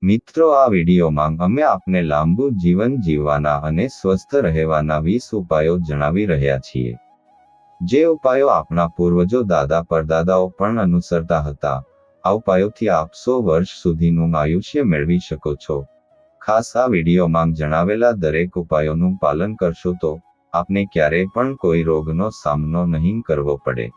મિત્રો, આ વિડીયોમાં અમે આપને લાંબુ જીવન જીવવાના અને સ્વસ્થ રહેવાના 20 ઉપાયો જણાવી રહ્યા છીએ. જે ઉપાયો આપણા પૂર્વજો દાદા પરદાદાઓ પણ અનુસરતા હતા. આ ઉપાયોથી આપ 100 વર્ષ સુધીનું આયુષ્ય મેળવી શકો છો. ખાસ આ વિડીયોમાં જણાવેલા દરેક ઉપાયોનું પાલન કરશો તો આપને ક્યારેય પણ કોઈ રોગનો સામનો નહીં કરવો પડે.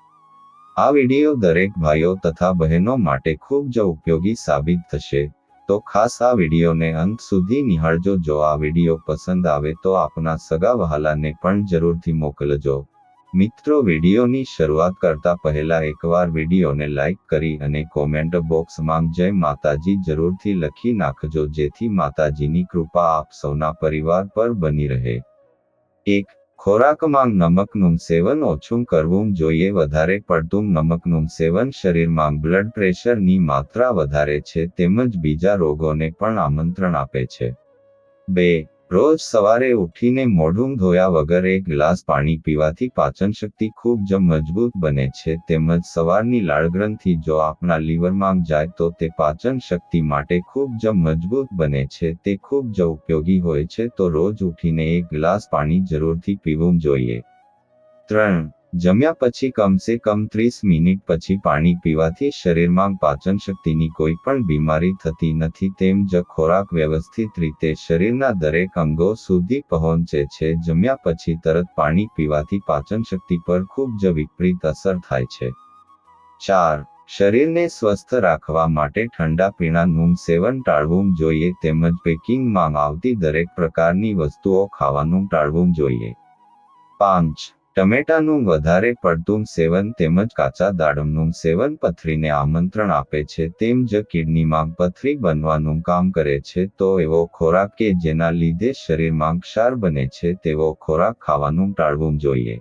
આ વિડીયો દરેક ભાઈઓ તથા બહેનો માટે ખૂબ જ ઉપયોગી સાબિત થશે. તો ખાસ આ વિડીયોને અંત સુધી નિહાળજો. જો આ વિડીયો પસંદ આવે તો આપના સગા વહાલાને પણ જરૂરથી મોકલજો. મિત્રો, વિડીયોની શરૂઆત કરતા પહેલા એકવાર વિડીયોને લાઈક કરી અને કોમેન્ટ બોક્સમાં જય માતાજી જરૂરથી લખી નાખજો, જેથી માતાજીની કૃપા આપ સૌના પરિવાર પર બની રહે. 1. ખોરાકમાં નમકનું સેવન ઓછું કરવું જોઈએ. વધારે પડતું નમકનું સેવન શરીરમાં બ્લડ પ્રેશરની માત્રા વધારે છે તેમજ બીજા રોગોને પણ આમંત્રણ આપે છે. 2. રોજ સવારે ઉઠીને મોઢું ધોયા વગર 1 ગ્લાસ પાણી પીવાથી પાચનશક્તિ ખૂબ જ મજબૂત બને છે તેમજ સવારની લાળગ્રંથિ જો આપણા લીવરમાં જાય તો તે પાચન શક્તિ માટે ખૂબ જ મજબૂત બને છે. તે ખૂબ જ ઉપયોગી હોય છે. તો રોજ ઉઠીને 1 ગ્લાસ પાણી જરૂરથી પીવું જોઈએ. 3. જમ્યા પછી કમસે કમ 30 મિનિટ પછી પાણી પીવાથી શરીરમાં પાચનશક્તિની કોઈ પણ બીમારી થતી નથી તેમ જ ખોરાક વ્યવસ્થિત રીતે શરીરના દરેક અંગો સુધી પહોંચે છે. જમ્યા પછી તરત પાણી પીવાથી પાચનશક્તિ પર ખૂબ જ વિપરીત અસર થાય છે. 4. શરીરને સ્વસ્થ રાખવા માટે ઠંડા પીણાનું સેવન ટાળવું જોઈએ તેમજ પેકિંગમાં આવતી દરેક પ્રકારની વસ્તુઓ ખાવાનું ટાળવું જોઈએ. 5. ટમેટાનું વધારે પડતું સેવન તેમજ કાચા દાડમનું સેવન પથરીને આમંત્રણ આપે છે તેમ જ કિડનીમાં પથરી બનવાનું કામ કરે છે. તો એવો ખોરાક કે જેના લીધે શરીરમાં ક્ષાર બને છે તેવો ખોરાક ખાવાનું ટાળવું જોઈએ.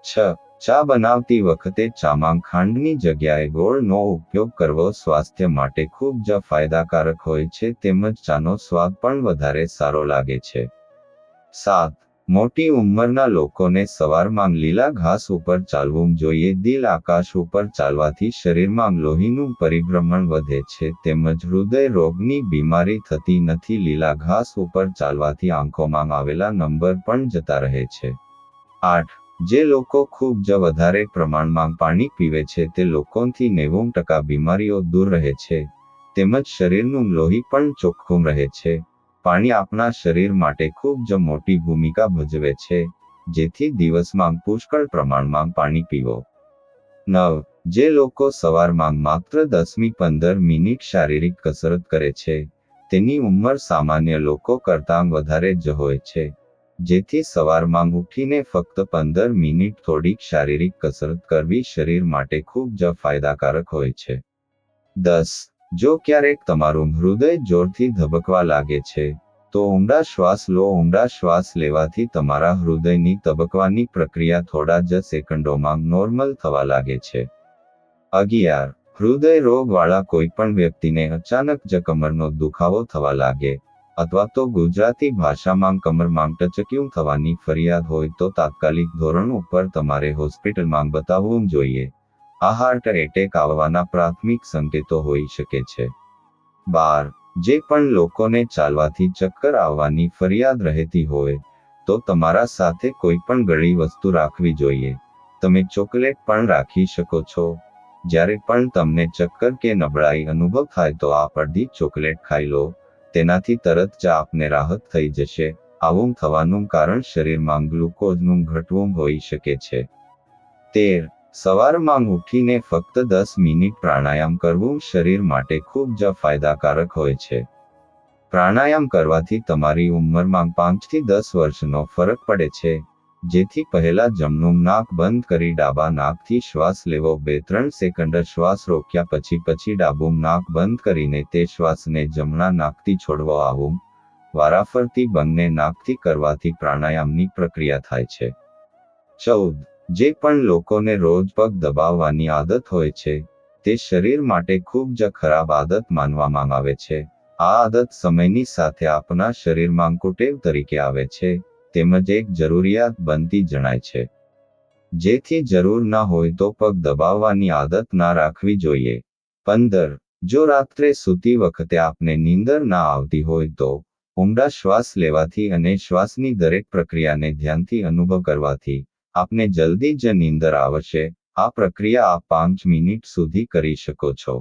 6. ચા બનાવતી વખતે ચામાં ખાંડની જગ્યાએ ગોળનો ઉપયોગ કરવો સ્વાસ્થ્ય માટે ખૂબ જ ફાયદાકારક હોય છે તેમજ ચાનો સ્વાદ પણ વધારે સારો લાગે છે. 7. મોટી ઉંમરના લોકોને સવારમાં લીલા ઘાસ ઉપર ચાલવું જોઈએ. દિલ આકાશ ઉપર ચાલવાથી શરીરમાં લોહીનું પરિભ્રમણ વધે છે તેમજ હૃદય રોગની બીમારી થતી નથી. લીલા ઘાસ ઉપર ચાલવાથી આંખોમાં આવેલા નંબર પણ જતા રહે છે. 8. જે લોકો ખૂબ જ વધારે પ્રમાણમાં પાણી પીવે છે તે લોકોથી 90% બીમારીઓ દૂર રહે છે તેમજ શરીરનું લોહી પણ ચોખ્ખું રહે છે. પાણી આપણા શરીર માટે ખૂબ જ મોટી ભૂમિકા ભજવે છે, જેથી દિવસમાં પુષ્કળ પ્રમાણમાં પાણી પીવો. 9. જે લોકો સવારમાં માત્ર 10-15 મિનિટ શારીરિક કસરત કરે છે તેની ઉંમર સામાન્ય લોકો કરતાં વધારે જ હોય છે, જેથી સવારમાં ઉઠીને ફક્ત 15 મિનિટ થોડીક શારીરિક કસરત કરવી શરીર માટે ખૂબ જ ફાયદાકારક હોય છે. 10. જો ક્યારેક તમારું હૃદય જોરથી ધબકવા લાગે છે તો ઊંડા શ્વાસ લો. ઊંડા શ્વાસ લેવાથી તમારા હૃદયની ધબકવાની પ્રક્રિયા થોડા જ સેકન્ડોમાં નોર્મલ થવા લાગે છે. 11. હૃદય રોગવાળા કોઈ પણ વ્યક્તિને અચાનક જ કમરનો દુખાવો થવા લાગે અથવા તો ગુજરાતી ભાષામાં કમરમાં ટચક્યું થવાની ફરિયાદ હોય તો તાત્કાલિક ધોરણ ઉપર તમારે હોસ્પિટલમાં બતાવવું જોઈએ. આ હાર્ટ એટેક આવવાના પ્રાથમિક સંકેતો હોઈ શકે છે. 12. જે પણ લોકોને ચાલવાથી ચક્કર આવવાની ફરિયાદ રહેતી હોય તો તમારા સાથે કોઈ પણ ગળી વસ્તુ રાખવી જોઈએ. તમે ચોકલેટ પણ રાખી શકો છો. જ્યારે પણ તમને ચક્કર કે નબળાઈ અનુભવ થાય તો આપ અડધી ચોકલેટ ખાઈ લો. તેનાથી તરત જ આપને રાહત થઈ જશે. આવું થવાનું કારણ શરીરમાં ગ્લુકોઝનું ઘટવું હોઈ શકે છે. 13. સવારમાં ઉઠીને ફક્ત 10 મિનિટ પ્રાણાયામ કરવું શરીર માટે ખૂબ જ ફાયદાકારક હોય છે. પ્રાણાયામ કરવાથી તમારી ઉંમરમાં 5 થી 10 વર્ષનો ફરક પડે છે. જેથી પહેલા જમણું નાક બંધ કરી ડાબા નાકથી શ્વાસ લેવો. 2-3 સેકન્ડ શ્વાસ રોક્યા પછી ડાબું નાક બંધ કરીને તે શ્વાસને જમણા નાકથી છોડવો. આવું વારાફરતી બંને નાકથી કરવાથી પ્રાણાયામની પ્રક્રિયા થાય છે. 14. જે પણ લોકોને રોજ પગ દબાવવાની આદત હોય છે તે શરીર માટે ખૂબ જ ખરાબ આદત માનવામાં આવે છે. આ આદત સમયની સાથે આપણા શરીરમાં કુટેવ તરીકે આવે છે તેમજ એક જરૂરિયાત બનતી જણાય છે. જેથી જરૂર ના હોય તો પગ દબાવવાની આદત ના રાખવી જોઈએ. 15. જો રાત્રે સૂતી વખતે આપને નીંદર ના આવતી હોય તો ઊંડા શ્વાસ લેવાથી અને શ્વાસની દરેક પ્રક્રિયાને ધ્યાનથી અનુભવ કરવાથી આપને જલ્દી જ નીંદર આવશે. આ પ્રક્રિયા આપ 5 મિનિટ સુધી કરી શકો છો.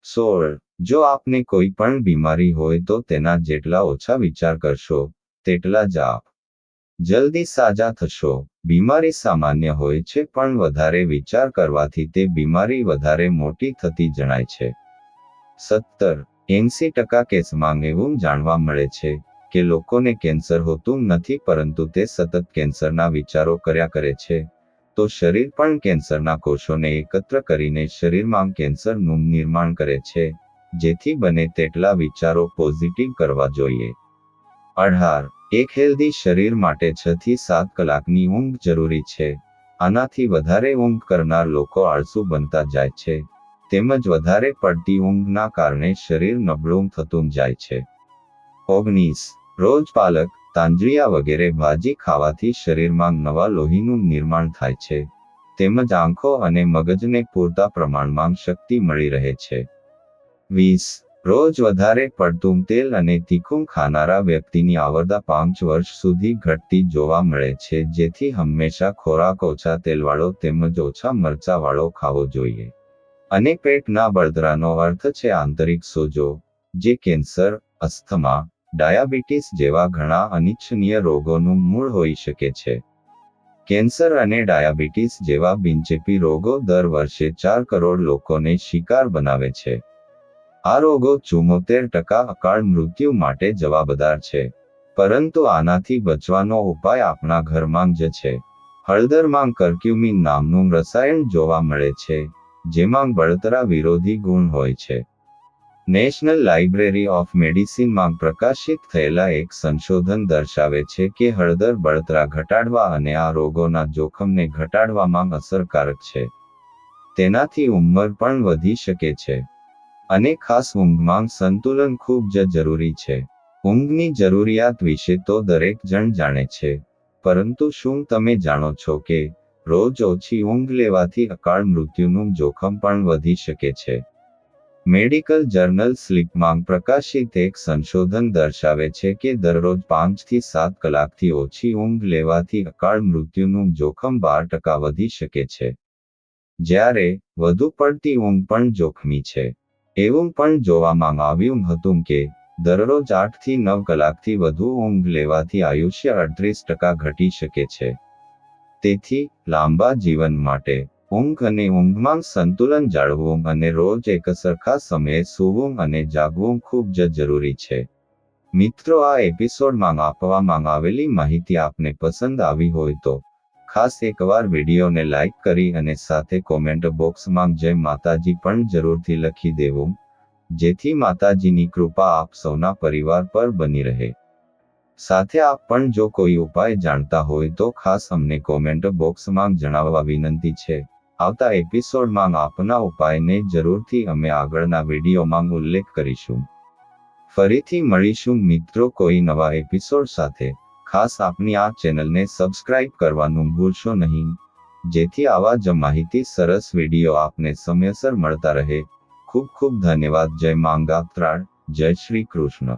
16. જો આપને કોઈ પણ બીમારી હોય તો તેના જેટલા ઓછા વિચાર કરશો તેટલા જ આપ જલ્દી સાજા થશો. બીમારી સામાન્ય હોય છે પણ વધારે વિચાર કરવાથી તે બીમારી વધારે મોટી થતી જણાય છે. 17. 80% કેસમાં એવું જાણવા મળે છે કે લોકોને કેન્સર હોતું નથી પરંતુ તે સતત કેન્સરના વિચારો કર્યા કરે છે. તો શરીર પણ કેન્સરના કોષોને એકત્ર કરીને શરીરમાં કેન્સરનું નિર્માણ કરે છે. જેથી બને તેટલા વિચારો પોઝિટિવ કરવા જોઈએ. 18. એક હેલ્ધી શરીર માટે 6 થી 7 કલાકની ઊંઘ જરૂરી છે. આનાથી વધારે ઊંઘ કરનાર લોકો આળસુ બનતા જાય છે. તેમજ વધારે પડતી ઊંઘના કારણે શરીર નબળું થતું જાય છે. 19. રોજ પાલક, તાંજળિયા વગેરે ભાજી ખાવાથી શરીરમાં નવા લોહીનું નિર્માણ થાય છે. તેમજ આંખો અને મગજને પૂરતા પ્રમાણમાં શક્તિ મળી રહે છે. 20. રોજ વધારે પડતું તેલ અને તીખું ખાનારા વ્યક્તિની આવરદા 5 વર્ષ સુધી ઘટતી જોવા મળે છે. જેથી હંમેશા ખોરાક ઓછા તેલવાળો તેમજ ઓછા મરચાવાળો ખાવો જોઈએ. અને પેટના બળતરાનો અર્થ છે આંતરિક સોજો, જે કેન્સર, અસ્થમા, ડાયાબિટીસ જેવા ઘણા અનિચ્છનીય રોગોનું મૂળ હોઈ શકે છે. કેન્સર અને ડાયાબિટીસ જેવા બિનચેપી રોગો દર વર્ષે 4 કરોડ લોકોને શિકાર બનાવે છે. આ રોગો 74% અકાળ મૃત્યુ માટે જવાબદાર છે. પરંતુ આનાથી બચવાનો ઉપાય આપણા ઘરમાં જ છે. હળદરમાં કર્ક્યુમિન નામનું રસાયણ જોવા મળે છે, જેમાં બળતરા વિરોધી ગુણ હોય છે. નેશનલ લાઇબ્રેરી ઓફ મેડિસિનમાં પ્રકાશિત થયેલા એક સંશોધન દર્શાવે છે કે હળદર બળતરા ઘટાડવા અને આ રોગોના જોખમને ઘટાડવામાં અસરકારક છે. તેનાથી ઉંમર પણ વધી શકે છે. અને ખાસ ઊંઘમાં સંતુલન ખૂબ જ જરૂરી છે. ઊંઘની જરૂરિયાત વિશે તો દરેક જણ જાણે છે, પરંતુ શું તમે જાણો છો કે રોજ ઓછી ઊંઘ લેવાથી અકાળ મૃત્યુનું જોખમ પણ વધી શકે છે? મેડિકલ જર્નલ સ્લીપમાં પ્રકાશિત એક સંશોધન દર્શાવે છે કે દરરોજ 5 થી 7 કલાકથી ઓછી ઊંઘ લેવાથી અકાળ મૃત્યુનું જોખમ 12% વધી શકે છે. જ્યારે વધુ પડતી ઊંઘ પણ જોખમી છે. એવું પણ જોવામાં આવ્યું હતું કે દરરોજ 8 થી 9 કલાકથી વધુ ઊંઘ લેવાથી આયુષ્ય 38% ઘટી શકે છે. તેથી લાંબા જીવન માટે ઊંઘ અને ઊંઘમાં સંતુલન જાળવવું અને રોજ એકસરખા સમયે સૂવું અને જાગવું ખૂબ જ જરૂરી છે. મિત્રો, આ એપિસોડમાં આપવામાં આવેલી માહિતી આપને પસંદ આવી હોય તો ખાસ એકવાર વિડીયોને લાઇક કરી અને સાથે કોમેન્ટ બોક્સમાં જય માતાજી પણ જરૂરથી લખી દેવું, જેથી માતાજીની કૃપા આપ સૌના પરિવાર પર બની રહે. સાથે આપ પણ જો કોઈ ઉપાય જાણતા હોય તો ખાસ અમને કોમેન્ટ બોક્સમાં જણાવવા વિનંતી છે. આવતા એપિસોડમાં આપના ઉપાયને જરૂરથી અમે આગળના વિડીયોમાં ઉલ્લેખ કરીશું. ફરીથી મળીશું મિત્રો કોઈ નવા એપિસોડ સાથે. ખાસ આપની આ ચેનલને સબસ્ક્રાઇબ કરવાનું ભૂલશો નહીં, જેથી આવા જ માહિતી સરસ વિડીયો આપને સમયસર મળતા રહે. ખૂબ ખૂબ ધન્યવાદ. જય માંગાત્રાળ. જય શ્રી કૃષ્ણ.